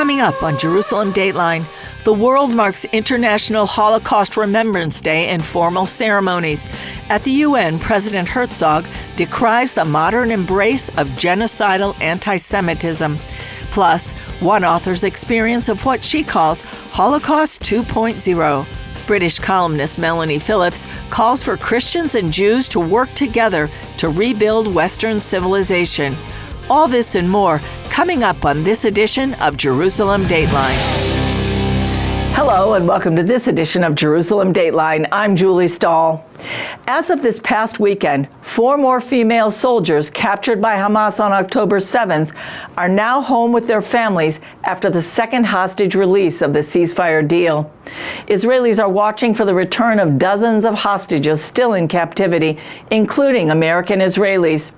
Coming up on Jerusalem Dateline, the world marks International Holocaust Remembrance Day in formal ceremonies. At the UN, President Herzog decries the modern embrace of genocidal anti-Semitism. Plus, one author's experience of what she calls Holocaust 2.0. British columnist Melanie Phillips calls for Christians and Jews to work together to rebuild Western civilization. All this and more coming up on this edition of Jerusalem Dateline. Hello and welcome to this edition of Jerusalem Dateline. I'm Julie Stahl. As of this past weekend, 4 more female soldiers captured by Hamas on October 7th are now home with their families after the second hostage release of the ceasefire deal. Israelis are watching for the return of dozens of hostages still in captivity, including American Israelis.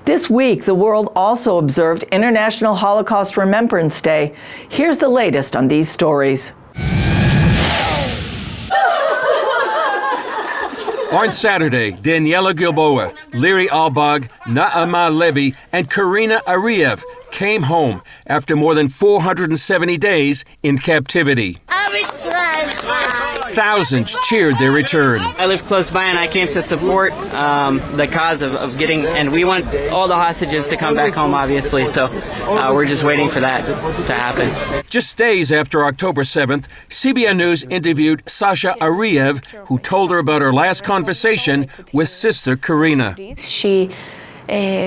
This week, the world also observed International Holocaust Remembrance Day. Here's the latest on these stories. On Saturday, Daniela Gilboa, Liri Albag, Naama Levy, and Karina Ariev came home after more than 470 days in captivity. Thousands cheered their return. I live close by and I came to support the cause of getting, and we want all the hostages to come back home, obviously, so we're just waiting for that to happen. Just days after October 7th, CBN News interviewed Sasha Ariev, who told her about her last conversation with sister Karina. She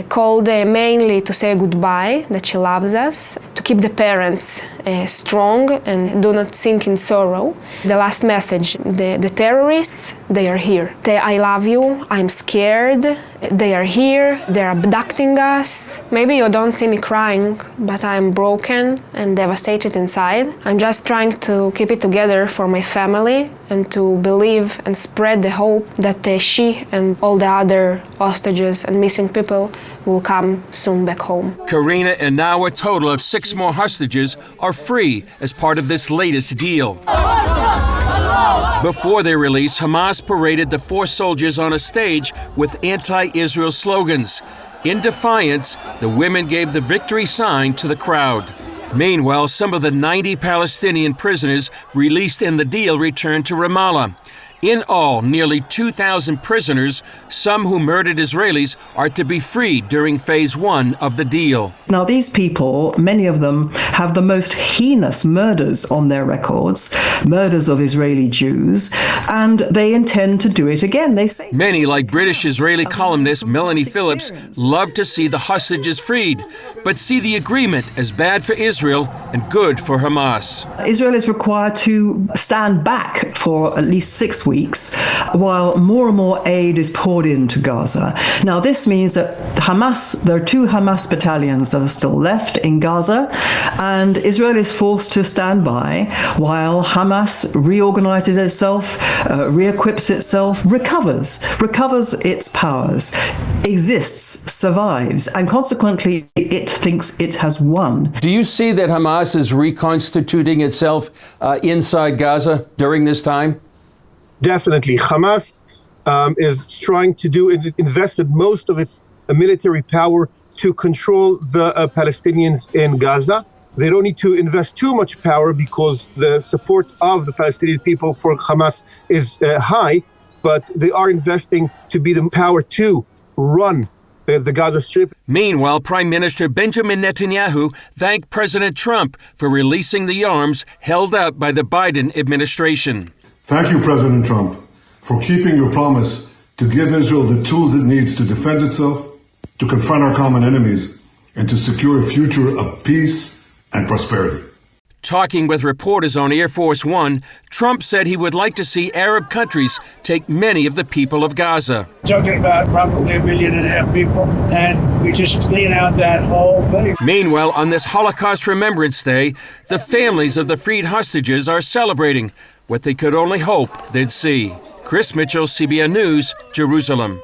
called mainly to say goodbye, that she loves us, to keep the parents strong and do not sink in sorrow. The last message, the terrorists, they are here. I love you, I'm scared, they are here, they're abducting us. Maybe you don't see me crying, but I'm broken and devastated inside. I'm just trying to keep it together for my family and to believe and spread the hope that she and all the other hostages and missing people will come soon back home. Karina and now a total of 6 more hostages are free as part of this latest deal. Before their release, Hamas paraded the 4 soldiers on a stage with anti-Israel slogans. In defiance, the women gave the victory sign to the crowd. Meanwhile, some of the 90 Palestinian prisoners released in the deal returned to Ramallah. In all, nearly 2,000 prisoners, some who murdered Israelis, are to be freed during phase 1 of the deal. Now, these people, many of them, have the most heinous murders on their records, murders of Israeli Jews, and they intend to do it again. They say many, like British-Israeli columnist Melanie Phillips, love to see the hostages freed, but see the agreement as bad for Israel and good for Hamas. Israel is required to stand back for at least 6 weeks while more and more aid is poured into Gaza. Now, this means that there are 2 Hamas battalions that are still left in Gaza, and Israel is forced to stand by while Hamas reorganizes itself, re-equips itself, recovers its powers, exists, survives, and consequently it thinks it has won. Do you see that Hamas is reconstituting itself inside Gaza during this time? Definitely. Hamas is trying to invested most of its military power to control the Palestinians in Gaza. They don't need to invest too much power because the support of the Palestinian people for Hamas is high, but they are investing to be the power to run the Gaza Strip. Meanwhile, Prime Minister Benjamin Netanyahu thanked President Trump for releasing the arms held up by the Biden administration. Thank you, President Trump, for keeping your promise to give Israel the tools it needs to defend itself, to confront our common enemies, and to secure a future of peace and prosperity. Talking with reporters on Air Force One, Trump said he would like to see Arab countries take many of the people of Gaza. Talking about probably 1.5 million people, and we just clean out that whole thing. Meanwhile, on this Holocaust Remembrance Day, the families of the freed hostages are celebrating what they could only hope they'd see. Chris Mitchell, CBN News, Jerusalem.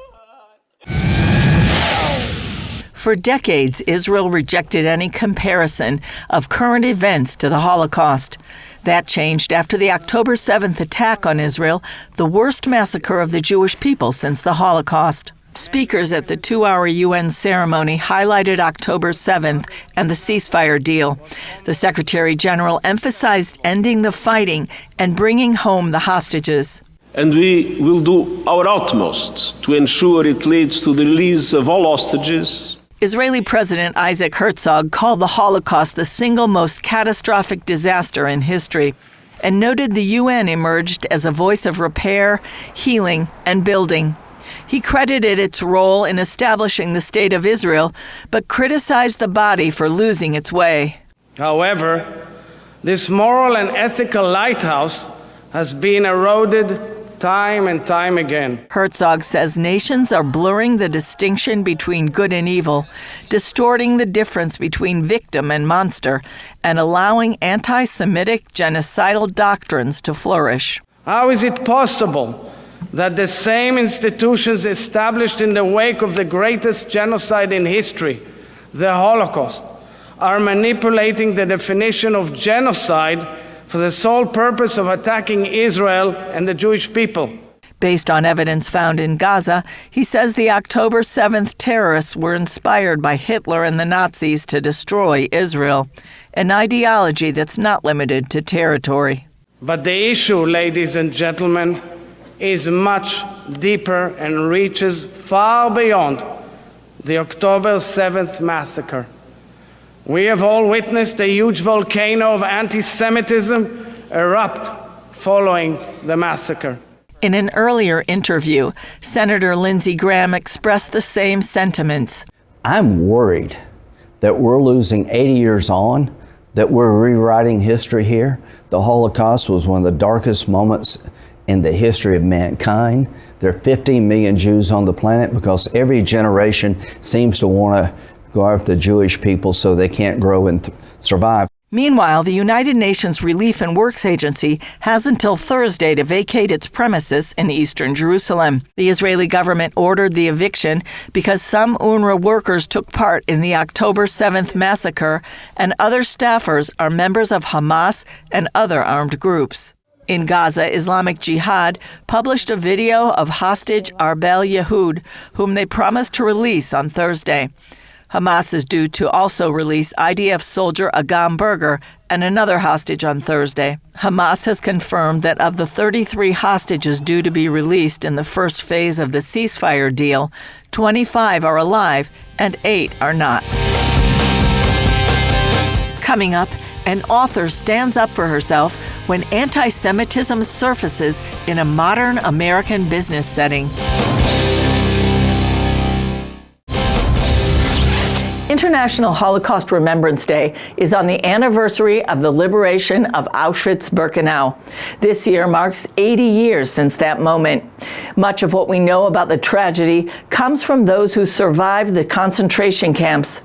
For decades, Israel rejected any comparison of current events to the Holocaust. That changed after the October 7th attack on Israel, the worst massacre of the Jewish people since the Holocaust. Speakers at the 2-hour UN ceremony highlighted October 7th and the ceasefire deal. The Secretary General emphasized ending the fighting and bringing home the hostages. And we will do our utmost to ensure it leads to the release of all hostages. Israeli President Isaac Herzog called the Holocaust the single most catastrophic disaster in history, and noted the UN emerged as a voice of repair, healing, and building. He credited its role in establishing the State of Israel, but criticized the body for losing its way. However, this moral and ethical lighthouse has been eroded time and time again. Herzog says nations are blurring the distinction between good and evil, distorting the difference between victim and monster, and allowing anti-Semitic genocidal doctrines to flourish. How is it possible that the same institutions established in the wake of the greatest genocide in history, the Holocaust, are manipulating the definition of genocide for the sole purpose of attacking Israel and the Jewish people? Based on evidence found in Gaza, he says the October 7th terrorists were inspired by Hitler and the Nazis to destroy Israel, an ideology that's not limited to territory. But the issue, ladies and gentlemen, is much deeper and reaches far beyond the October 7th massacre. We have all witnessed a huge volcano of anti-Semitism erupt following the massacre. In an earlier interview, Senator Lindsey Graham expressed the same sentiments. I'm worried that we're losing 80 years on, that we're rewriting history here. The Holocaust was one of the darkest moments in the history of mankind. There are 15 million Jews on the planet because every generation seems to want to go after the Jewish people so they can't grow and survive. Meanwhile, the United Nations Relief and Works Agency has until Thursday to vacate its premises in eastern Jerusalem. The Israeli government ordered the eviction because some UNRWA workers took part in the October 7th massacre, and other staffers are members of Hamas and other armed groups. In Gaza, Islamic Jihad published a video of hostage Arbel Yehud, whom they promised to release on Thursday. Hamas is due to also release IDF soldier Agam Berger and another hostage on Thursday. Hamas has confirmed that of the 33 hostages due to be released in the first phase of the ceasefire deal, 25 are alive and 8 are not. Coming up, an author stands up for herself when anti-Semitism surfaces in a modern American business setting. International Holocaust Remembrance Day is on the anniversary of the liberation of Auschwitz-Birkenau. This year marks 80 years since that moment. Much of what we know about the tragedy comes from those who survived the concentration camps.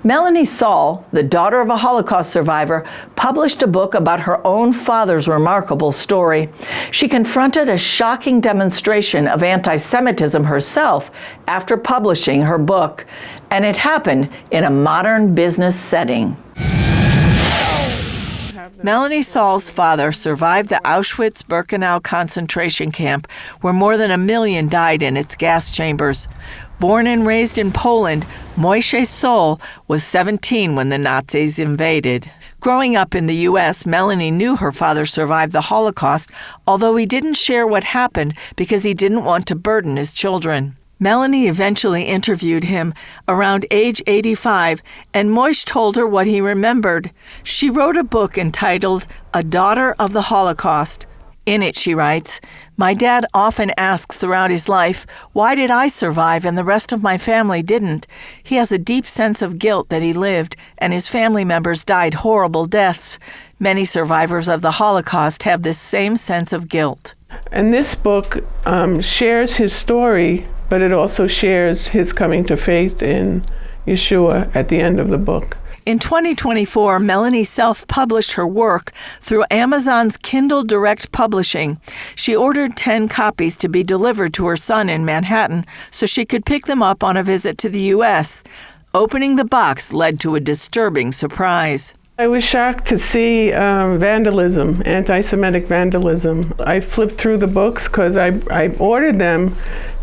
Melanie Saul, the daughter of a Holocaust survivor, published a book about her own father's remarkable story. She confronted a shocking demonstration of anti-Semitism herself after publishing her book, and it happened in a modern business setting. Melanie Saul's father survived the Auschwitz-Birkenau concentration camp, where more than 1 million died in its gas chambers. Born and raised in Poland, Moshe Saul was 17 when the Nazis invaded. Growing up in the U.S., Melanie knew her father survived the Holocaust, although he didn't share what happened because he didn't want to burden his children. Melanie eventually interviewed him around age 85, and Moish told her what he remembered. She wrote a book entitled A Daughter of the Holocaust. In it, she writes, "My dad often asks throughout his life, why did I survive and the rest of my family didn't? He has a deep sense of guilt that he lived, and his family members died horrible deaths. Many survivors of the Holocaust have this same sense of guilt." And this book shares his story, but it also shares his coming to faith in Yeshua at the end of the book. In 2024, Melanie self-published her work through Amazon's Kindle Direct Publishing. She ordered 10 copies to be delivered to her son in Manhattan so she could pick them up on a visit to the U.S. Opening the box led to a disturbing surprise. I was shocked to see vandalism, anti-Semitic vandalism. I flipped through the books because I ordered them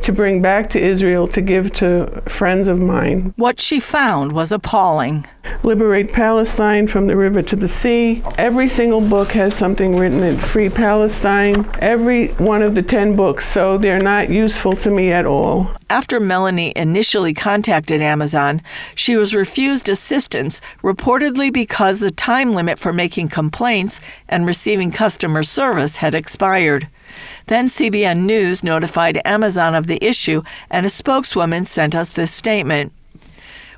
to bring back to Israel to give to friends of mine. What she found was appalling. Liberate Palestine from the river to the sea. Every single book has something written in Free Palestine. Every one of the 10 books, so they're not useful to me at all. After Melanie initially contacted Amazon, she was refused assistance, reportedly because the time limit for making complaints and receiving customer service had expired. Then CBN News notified Amazon of the issue, and a spokeswoman sent us this statement.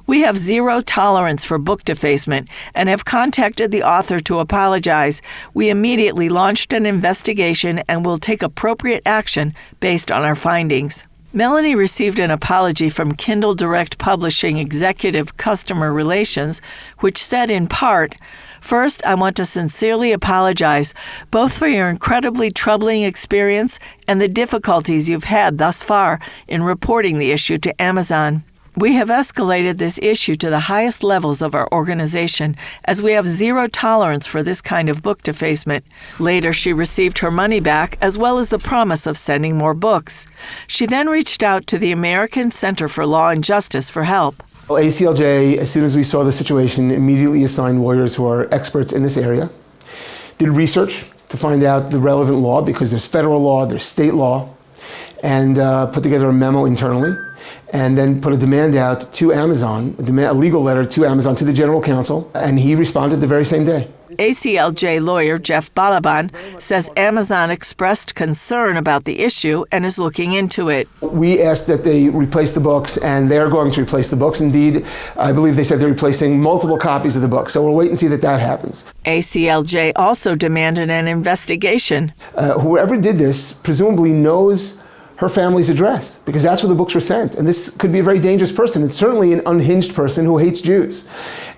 We have zero tolerance for book defacement and have contacted the author to apologize. We immediately launched an investigation and will take appropriate action based on our findings. Melanie received an apology from Kindle Direct Publishing Executive Customer Relations, which said in part, "First, I want to sincerely apologize, both for your incredibly troubling experience and the difficulties you've had thus far in reporting the issue to Amazon. We have escalated this issue to the highest levels of our organization, as we have zero tolerance for this kind of book defacement." Later, she received her money back, as well as the promise of sending more books. She then reached out to the American Center for Law and Justice for help. Well, ACLJ, as soon as we saw the situation, immediately assigned lawyers who are experts in this area, did research to find out the relevant law, because there's federal law, there's state law, and put together a memo internally, and then put a demand out to Amazon, a legal letter to Amazon, to the general counsel, and he responded the very same day. ACLJ lawyer Jeff Balaban says Amazon expressed concern about the issue and is looking into it. We asked that they replace the books, and they're going to replace the books. Indeed, I believe they said they're replacing multiple copies of the book, so we'll wait and see that happens. ACLJ also demanded an investigation. Whoever did this presumably knows her family's address, because that's where the books were sent. And this could be a very dangerous person. It's certainly an unhinged person who hates Jews.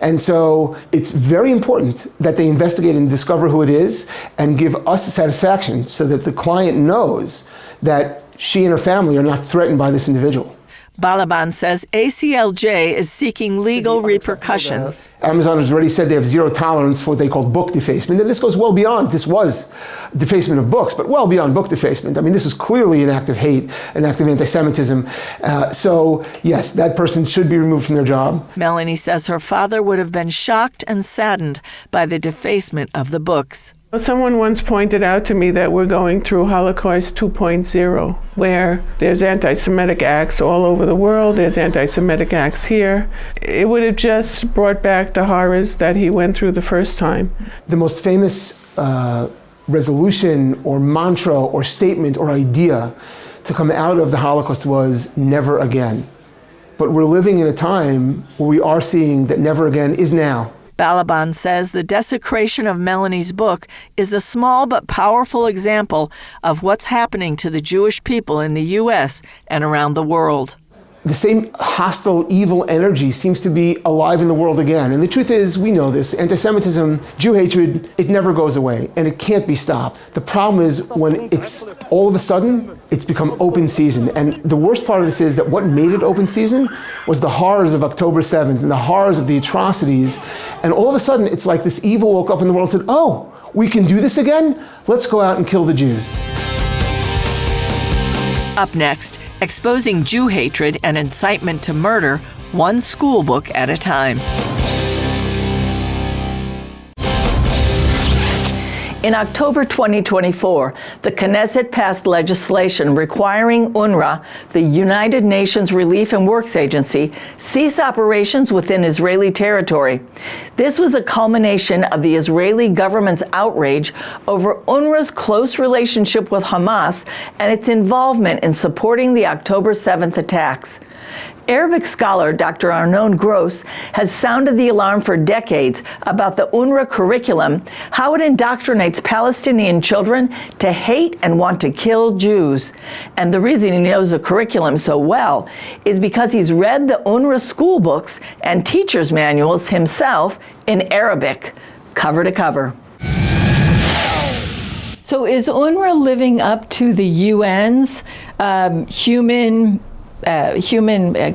And so it's very important that they investigate and discover who it is and give us satisfaction so that the client knows that she and her family are not threatened by this individual. Balaban says ACLJ is seeking legal repercussions. Amazon has already said they have zero tolerance for what they call book defacement. And this goes well beyond, this was defacement of books, but well beyond book defacement. I mean, this was clearly an act of hate, an act of anti-Semitism. So yes, that person should be removed from their job. Melanie says her father would have been shocked and saddened by the defacement of the books. Someone once pointed out to me that we're going through Holocaust 2.0, where there's anti-Semitic acts all over the world, there's anti-Semitic acts here. It would have just brought back the horrors that he went through the first time. The most famous resolution or mantra or statement or idea to come out of the Holocaust was never again. But we're living in a time where we are seeing that never again is now. Balaban says the desecration of Melanie's book is a small but powerful example of what's happening to the Jewish people in the U.S. and around the world. The same hostile, evil energy seems to be alive in the world again. And the truth is, we know this, anti-Semitism, Jew hatred, it never goes away, and it can't be stopped. The problem is when it's all of a sudden, it's become open season. And the worst part of this is that what made it open season was the horrors of October 7th and the horrors of the atrocities. And all of a sudden, it's like this evil woke up in the world and said, oh, we can do this again? Let's go out and kill the Jews. Up next, exposing Jew hatred and incitement to murder, one school book at a time. In October 2024, the Knesset passed legislation requiring UNRWA, the United Nations Relief and Works Agency, cease operations within Israeli territory. This was a culmination of the Israeli government's outrage over UNRWA's close relationship with Hamas and its involvement in supporting the October 7th attacks. Arabic scholar Dr. Arnon Gross has sounded the alarm for decades about the UNRWA curriculum, how it indoctrinates Palestinian children to hate and want to kill Jews. And the reason he knows the curriculum so well is because he's read the UNRWA school books and teacher's manuals himself in Arabic, cover to cover. So is UNRWA living up to the UN's human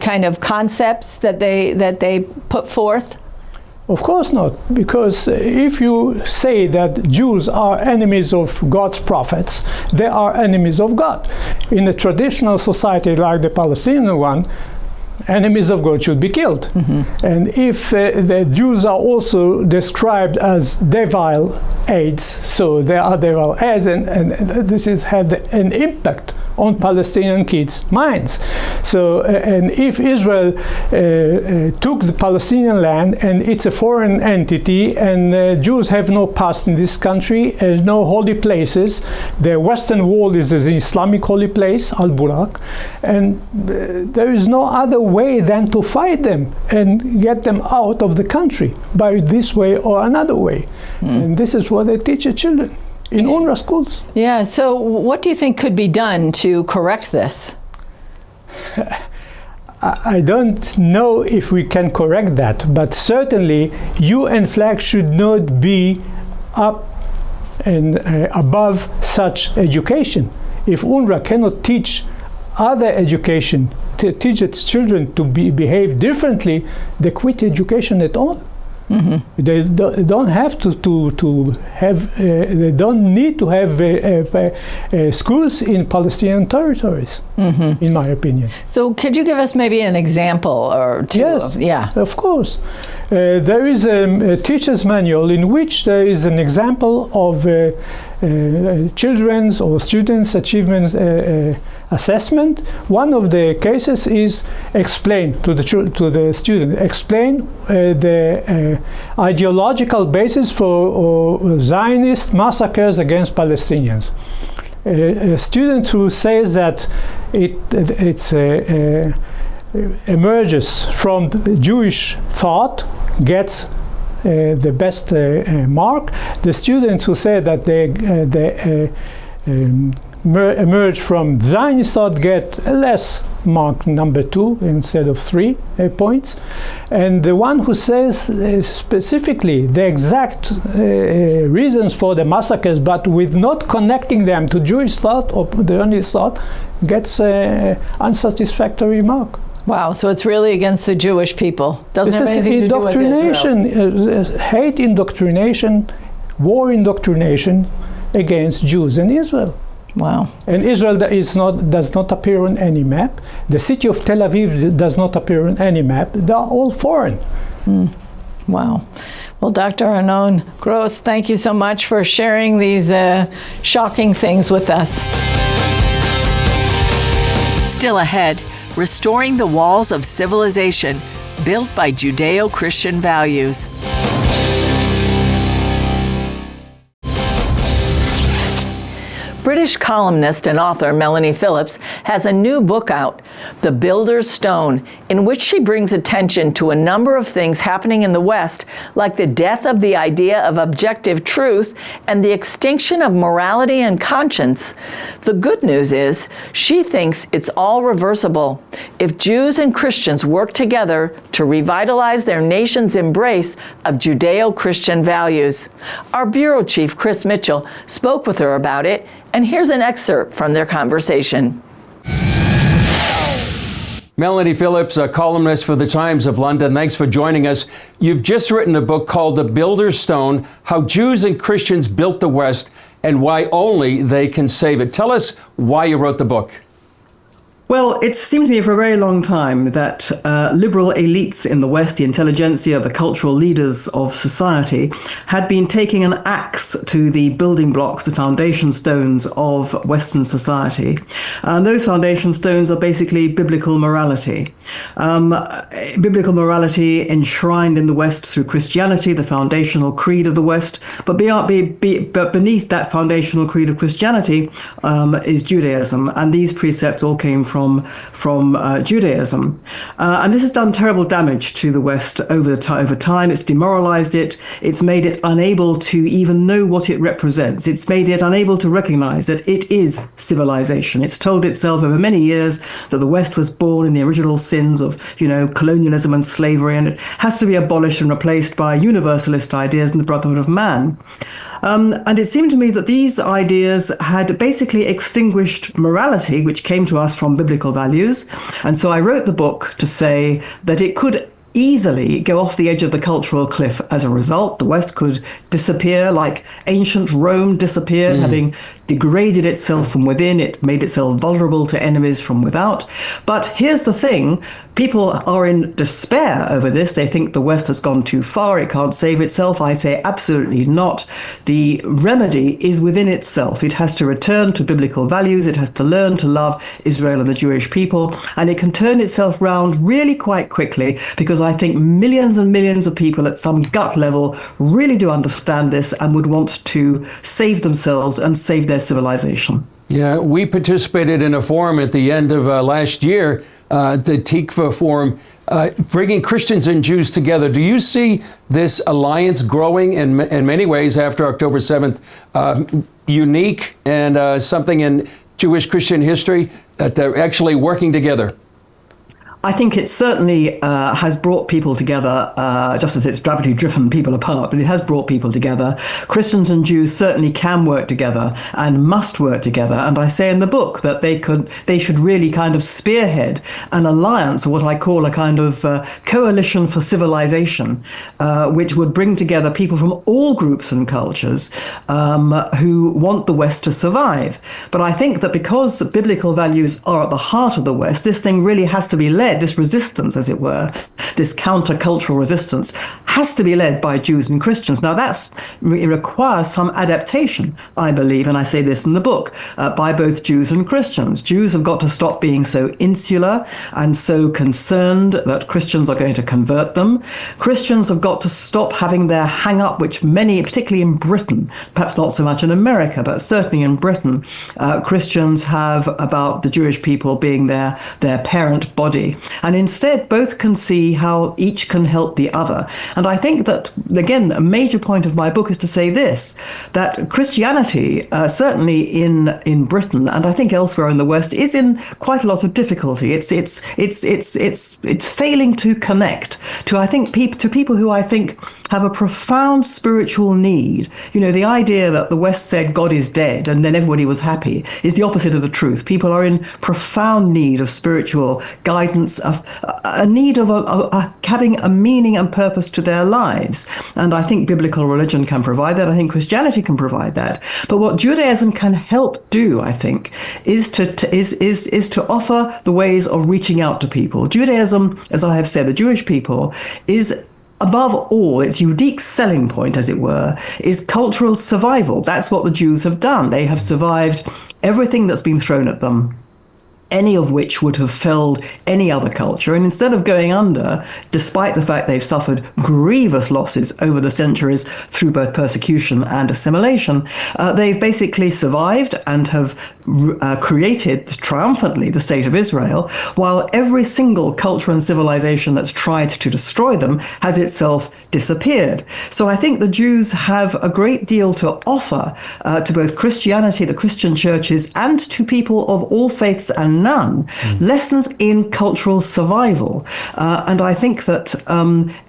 kind of concepts that they put forth? Of course not, because if you say that Jews are enemies of God's prophets, they are enemies of God. In a traditional society like the Palestinian one, enemies of God should be killed. Mm-hmm. And if the Jews are also described as devil aids, so they are devil aids, and this has had an impact on Palestinian kids' minds. So, and if Israel took the Palestinian land, and it's a foreign entity, and Jews have no past in this country, no holy places, the Western Wall is an Islamic holy place, Al-Burak, and there is no other way than to fight them and get them out of the country by this way or another way. And this is what they teach the children in UNRWA schools. Yeah, so what do you think could be done to correct this? I don't know if we can correct that, but certainly UN flag should not be up and above such education. If UNRWA cannot teach other education, to teach its children to behave differently, they quit education at all. Mm-hmm. They don't have to have. They don't need to have schools in Palestinian territories, mm-hmm. in my opinion. So, could you give us maybe an example or two? Yes, of course. There is a teacher's manual in which there is an example of children's or students' achievement assessment. One of the cases is explain to the student, explain the ideological basis for Zionist massacres against Palestinians. A student who says that it emerges from the Jewish thought gets the best mark. The students who say that they emerge from Zionist thought get less mark, number 2 instead of 3 points. And the one who says specifically the exact reasons for the massacres, but with not connecting them to Jewish thought or the Zionist thought, gets unsatisfactory mark. Wow, so it's really against the Jewish people. Doesn't have anything to do with Israel. Hate indoctrination, war indoctrination against Jews in Israel. Wow. And Israel does not appear on any map. The city of Tel Aviv does not appear on any map. They are all foreign. Wow. Well, Dr. Arnon Gross, thank you so much for sharing these shocking things with us. Still ahead, restoring the walls of civilization built by Judeo-Christian values. British columnist and author Melanie Phillips has a new book out, The Builder's Stone, in which she brings attention to a number of things happening in the West, like the death of the idea of objective truth and the extinction of morality and conscience. The good news is, she thinks it's all reversible if Jews and Christians work together to revitalize their nation's embrace of Judeo-Christian values. Our bureau chief, Chris Mitchell, spoke with her about it, and here's an excerpt from their conversation. Melanie Phillips, a columnist for the Times of London, thanks for joining us. You've just written a book called The Builder's Stone, How Jews and Christians Built the West and Why Only They Can Save It. Tell us why you wrote the book. Well, it seemed to me for a very long time that liberal elites in the West, the intelligentsia, the cultural leaders of society, had been taking an axe to the building blocks, the foundation stones of Western society. And those foundation stones are basically biblical morality. Biblical morality enshrined in the West through Christianity, the foundational creed of the West. But beneath that foundational creed of Christianity is Judaism. And these precepts all came from Judaism. And this has done terrible damage to the West over time. It's demoralized it. It's made it unable to even know what it represents. It's made it unable to recognize that it is civilization. It's told itself over many years that the West was born in the original sins of, colonialism and slavery, and it has to be abolished and replaced by universalist ideas and the brotherhood of man. And it seemed to me that these ideas had basically extinguished morality, which came to us from biblical values. And so I wrote the book to say that it could easily go off the edge of the cultural cliff as a result. The West could disappear like ancient Rome disappeared, having degraded itself from within. It made itself vulnerable to enemies from without. But here's the thing. People are in despair over this. They think the West has gone too far. It can't save itself. I say absolutely not. The remedy is within itself. It has to return to biblical values. It has to learn to love Israel and the Jewish people. And it can turn itself round really quite quickly, because I think millions and millions of people at some gut level really do understand this and would want to save themselves and save their civilization. Yeah, we participated in a forum at the end of last year, the Tikva Forum, bringing Christians and Jews together. Do you see this alliance growing in many ways after October 7th, unique and something in Jewish Christian history, that they're actually working together? I think it certainly has brought people together, just as it's gravity driven people apart, but it has brought people together. Christians and Jews certainly can work together and must work together. And I say in the book that they should really kind of spearhead an alliance, or what I call a kind of coalition for civilization, which would bring together people from all groups and cultures who want the West to survive. But I think that because biblical values are at the heart of the West, this thing really has to be led. This resistance, as it were, this countercultural resistance, has to be led by Jews and Christians. Now, it requires some adaptation, I believe, and I say this in the book, by both Jews and Christians. Jews have got to stop being so insular and so concerned that Christians are going to convert them. Christians have got to stop having their hang-up, which many, particularly in Britain, perhaps not so much in America, but certainly in Britain, Christians have about the Jewish people being their parent body. And instead, both can see how each can help the other. And I think that, again, a major point of my book is to say this, that Christianity, certainly in Britain, and I think elsewhere in the West, is in quite a lot of difficulty. It's failing to connect to people who I think have a profound spiritual need. You know, the idea that the West said God is dead and then everybody was happy is the opposite of the truth. People are in profound need of spiritual guidance, of a need of having a meaning and purpose to their lives. And I think biblical religion can provide that. I think Christianity can provide that. But what Judaism can help do, I think, is to offer the ways of reaching out to people. Judaism, as I have said, the Jewish people is, above all, its unique selling point, as it were, is cultural survival. That's what the Jews have done. They have survived everything that's been thrown at them, any of which would have felled any other culture. And instead of going under, despite the fact they've suffered grievous losses over the centuries through both persecution and assimilation, they've basically survived and have created triumphantly the state of Israel, while every single culture and civilization that's tried to destroy them has itself disappeared. So I think the Jews have a great deal to offer to both Christianity, the Christian churches, and to people of all faiths and none, lessons in cultural survival. And I think that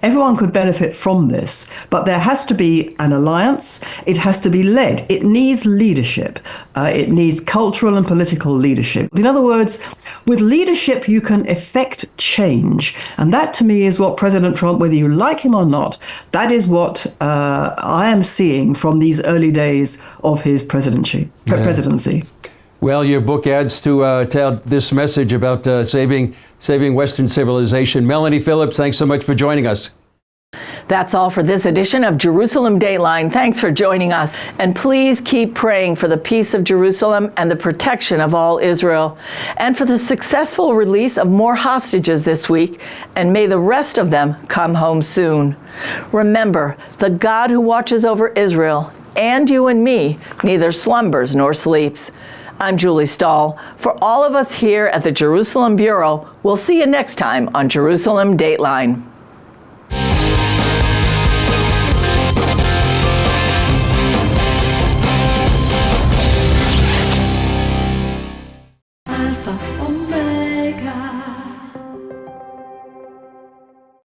everyone could benefit from this, but there has to be an alliance. It has to be led. It needs leadership. It needs cultural and political leadership. In other words, with leadership, you can effect change. And that, to me, is what President Trump, whether you like him or not, that is what I am seeing from these early days of his presidency. Well, your book adds to this message about saving Western civilization. Melanie Phillips, thanks so much for joining us. That's all for this edition of Jerusalem Dateline. Thanks for joining us. And please keep praying for the peace of Jerusalem and the protection of all Israel, and for the successful release of more hostages this week, and may the rest of them come home soon. Remember, the God who watches over Israel and you and me neither slumbers nor sleeps. I'm Julie Stahl. For all of us here at the Jerusalem Bureau, we'll see you next time on Jerusalem Dateline.